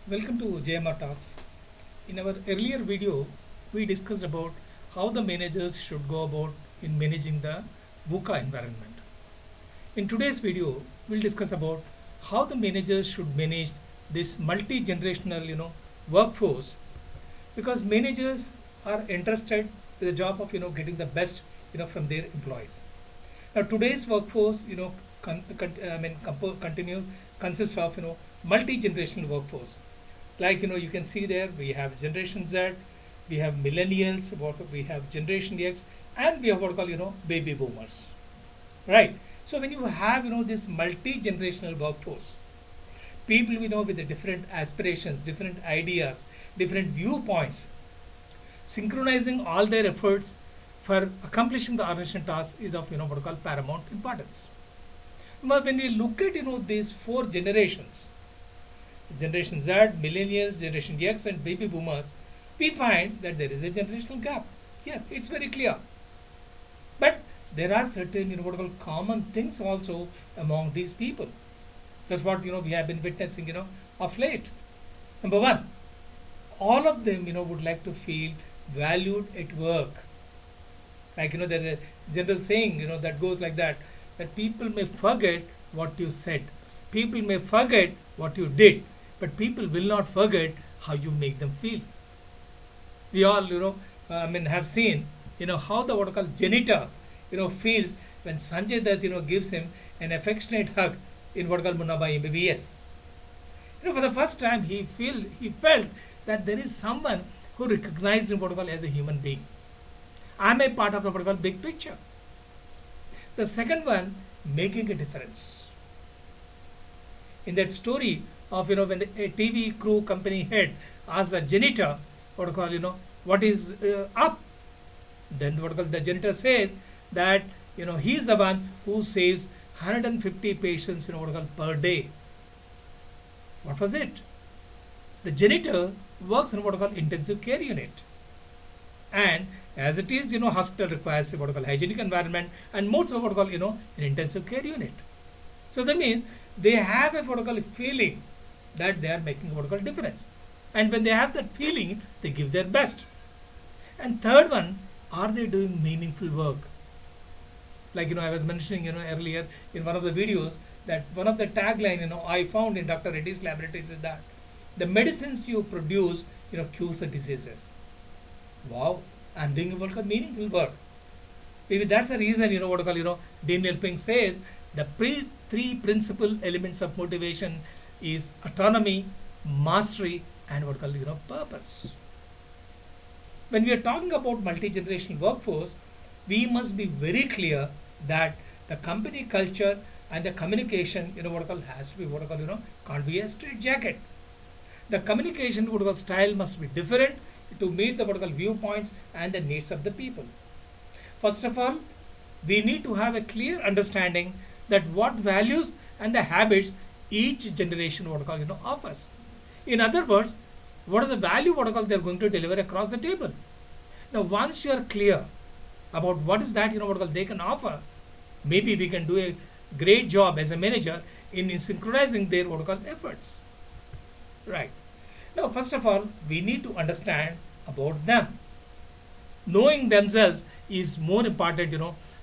Welcome to JMR Talks. In our earlier video, we discussed about how the managers should go about in managing the VUCA environment. In today's video, we'll discuss about how the managers should manage this multi-generational, workforce, because managers are interested in the job of, getting the best, from their employees. Now, today's workforce, consists of, multi-generational workforce. Like, you can see there, we have Generation Z, we have Millennials, we have Generation X, and we have what we call, Baby Boomers. Right? So when you have, this multi-generational workforce, people, with the different aspirations, different ideas, different viewpoints, synchronizing all their efforts for accomplishing the organization task is of, what we call paramount importance. But when we look at, these four generations, Generation Z, Millennials, Generation X, and Baby Boomers, we find that there is a generational gap. Yes, it's very clear. But there are certain, what we call common things also among these people. That's what, we have been witnessing, of late. Number one, all of them, would like to feel valued at work. Like, there's a general saying, that goes like that people may forget what you said. People may forget what you did, but people will not forget how you make them feel. We all, have seen, how the what I call janitor, feels when Sanjay Dutt, gives him an affectionate hug in what I call Munaba MBBS. For the first time, he felt that there is someone who recognized him what I call as a human being. I'm a part of the what I call big picture. The second one, making a difference. In that story of when a TV crew company head asks the janitor what what is up, then what the janitor says that he is the one who saves 150 patients per day. What was it? The janitor works in what intensive care unit, and as it is hospital requires what hygienic environment, and most of what an intensive care unit. So that means they have a what feeling that they are making what difference, and when they have that feeling, they give their best. And third one, are they doing meaningful work? Like I was mentioning earlier in one of the videos that one of the tagline I found in Dr. Reddy's laboratories is that the medicines you produce cures the diseases. Wow, I'm doing a meaningful work. Maybe that's the reason Daniel Pink says the three principal elements of motivation is autonomy, mastery, and purpose. When we are talking about multi-generational workforce, we must be very clear that the company culture and the communication has to be can't be a straight jacket. The communication style must be different to meet the viewpoints and the needs of the people. First of all, we need to have a clear understanding that what values and the habits each generation offers. In other words, what is the value they are going to deliver across the table. Now, once you are clear about what is that they can offer, maybe we can do a great job as a manager in synchronizing their efforts. Right. Now, first of all, we need to understand about them. Knowing themselves is more important,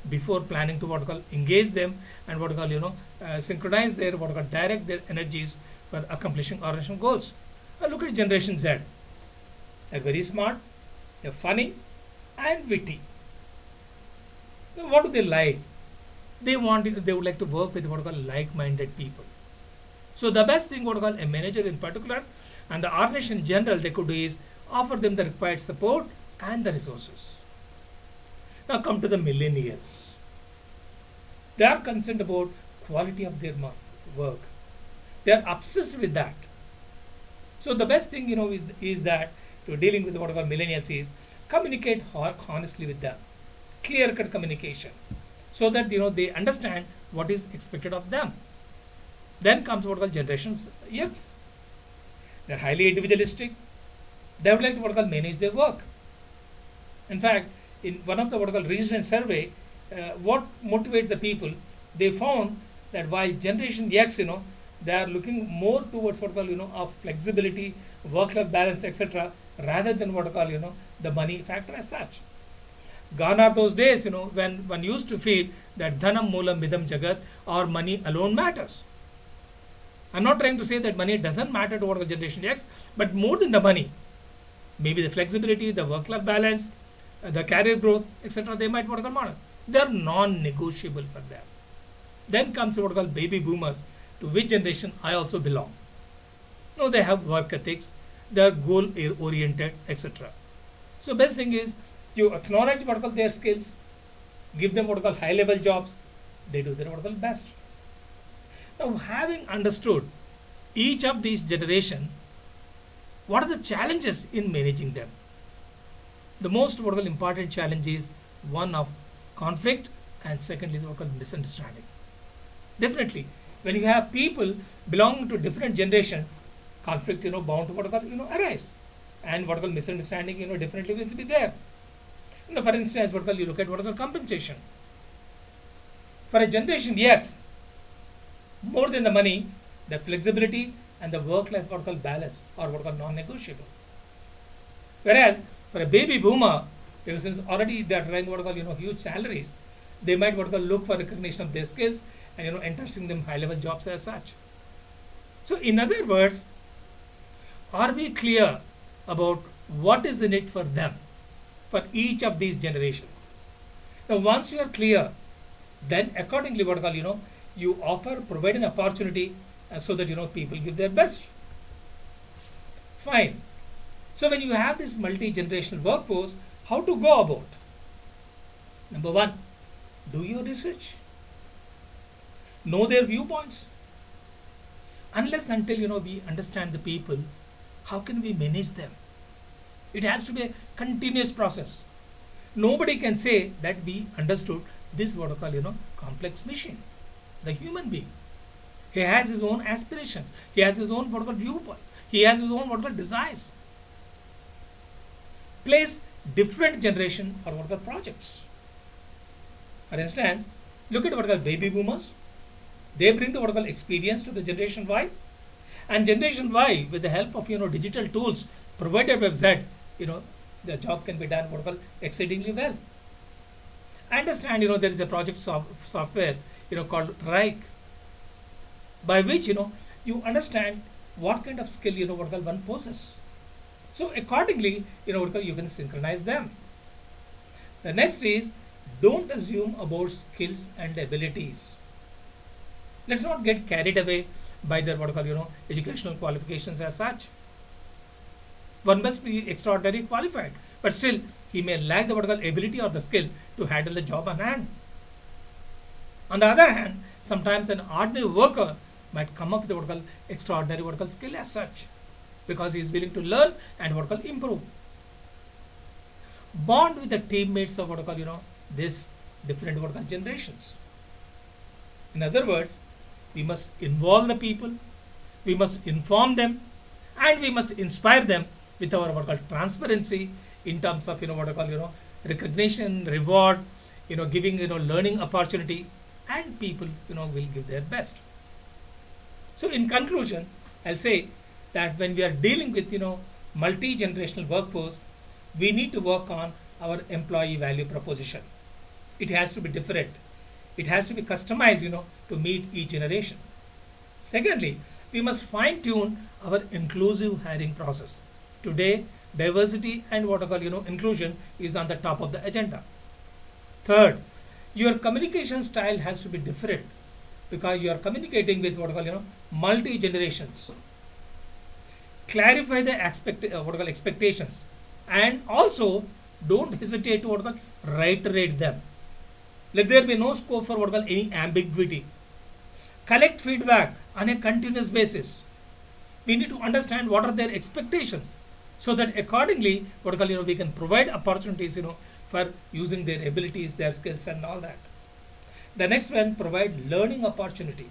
before planning to engage them and synchronize their direct their energies for accomplishing organizational goals. Now look at Generation Z. They're very smart, they're funny, and witty. Now, what do they like? They would like to work with like-minded people. So the best thing a manager in particular and the organization in general they could do is offer them the required support and the resources. Now come to the millennials. They are concerned about quality of their work. They are obsessed with that. So the best thing is that to dealing with millennials is communicate honestly with them, clear-cut communication, so that they understand what is expected of them. Then comes Generation X. They are highly individualistic. They would like to manage their work. In fact, in one of the recent survey, what motivates the people, they found that while Generation X, They are looking more towards what call of flexibility, work-life balance, etc., rather than what call the money factor as such. Gone are those days, when one used to feel that dhanam moolam midam jagat, or money alone matters. I'm not trying to say that money doesn't matter to what generation X, but more than the money, maybe the flexibility, the work-life balance, the career growth, etc. They might what call matter. They are non-negotiable for them. Then comes what called baby boomers, to which generation I also belong. No, they have work ethics, they are goal oriented, etc. So best thing is you acknowledge what call their skills, give them what call high level jobs, they do their what call best. Now having understood each of these generation, what are the challenges in managing them? The most what call important challenge is one of conflict, and secondly is what called misunderstanding. Definitely, when you have people belonging to different generation, conflict bound to what call arise, and what call misunderstanding definitely will be there. For instance, what call you look at what call compensation. For a generation X, more than the money, the flexibility and the work-life what call balance are what call non-negotiable. Whereas for a baby boomer, because since already they are trying what call huge salaries, they might what call look for recognition of their skills and entrusting them high-level jobs as such. So in other words, are we clear about what is the need for them, for each of these generations? Now once you are clear, then accordingly what call you offer, provide an opportunity so that people give their best. Fine. So when you have this multi-generational workforce, how to go about? Number one, do your research. Know their viewpoints. Unless until we understand the people, how can we manage them? It has to be a continuous process. Nobody can say that we understood this what I call complex machine, the human being. He has his own aspiration. He has his own what I call viewpoint. He has his own what I call desires. Place different generation or what I call projects. For instance, look at what I call baby boomers. They bring the what I call experience to the generation Y, and generation Y, with the help of digital tools provided by Z, the job can be done what I call exceedingly well. I understand there is a project software called Rike, by which you understand what kind of skill what I call one possesses. So accordingly you can synchronize them. The next is, don't assume about skills and abilities. Let's not get carried away by their what I call educational qualifications as such. One must be extraordinarily qualified, but still he may lack the what I call ability or the skill to handle the job on hand. On the other hand, sometimes an ordinary worker might come up with what I call extraordinary what I call skill as such, because he is willing to learn and what I call improve. Bond with the teammates of what I call this different what I call generations. In other words, we must involve the people, we must inform them, and we must inspire them with our what I call transparency in terms of what I call recognition, reward, giving learning opportunity, and people will give their best. So in conclusion, I'll say that when we are dealing with multi-generational workforce, we need to work on our employee value proposition. It has to be different. It has to be customized to meet each generation. Secondly, we must fine-tune our inclusive hiring process. Today, diversity and what I call inclusion is on the top of the agenda. Third, your communication style has to be different, because you are communicating with what I call multi generations. Clarify the what I call expectations, and also don't hesitate to what I call reiterate them. Let there be no scope for what I call any ambiguity. Collect feedback on a continuous basis. We need to understand what are their expectations, so that accordingly what I call we can provide opportunities for using their abilities, their skills, and all that. The next one, provide learning opportunity.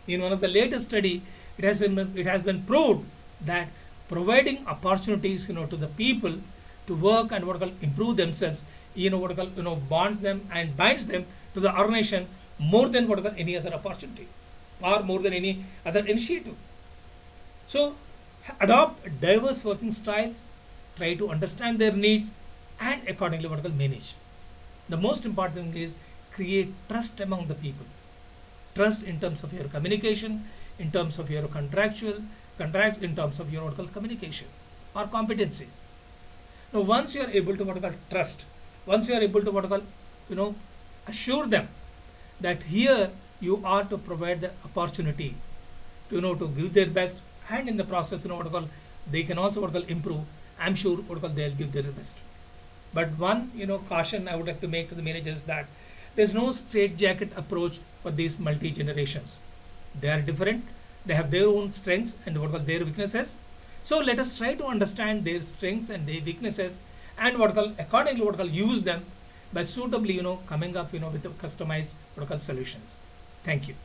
In one of the latest study, it has been proved that providing opportunities to the people to work and what I call improve themselves, what I call bonds them and binds them to the organization more than what I call any other opportunity. or more than any other initiative. So adopt diverse working styles, try to understand their needs, and accordingly what will manage. The most important thing is create trust among the people. Trust in terms of your communication, in terms of your contract, in terms of your what we call communication or competency. Now, once you are able to what we call trust, once you are able to what we call, you know, assure them that here you are to provide the opportunity to, to give their best, and in the process, what we call, they can also what we call improve. I'm sure what we call they'll give their best. But one, caution I would like to make to the managers that there's no straight jacket approach for these multi generations. They are different. They have their own strengths and what are their weaknesses. So let us try to understand their strengths and their weaknesses, and what call accordingly what call use them by suitably coming up with the customized what call solutions. Thank you.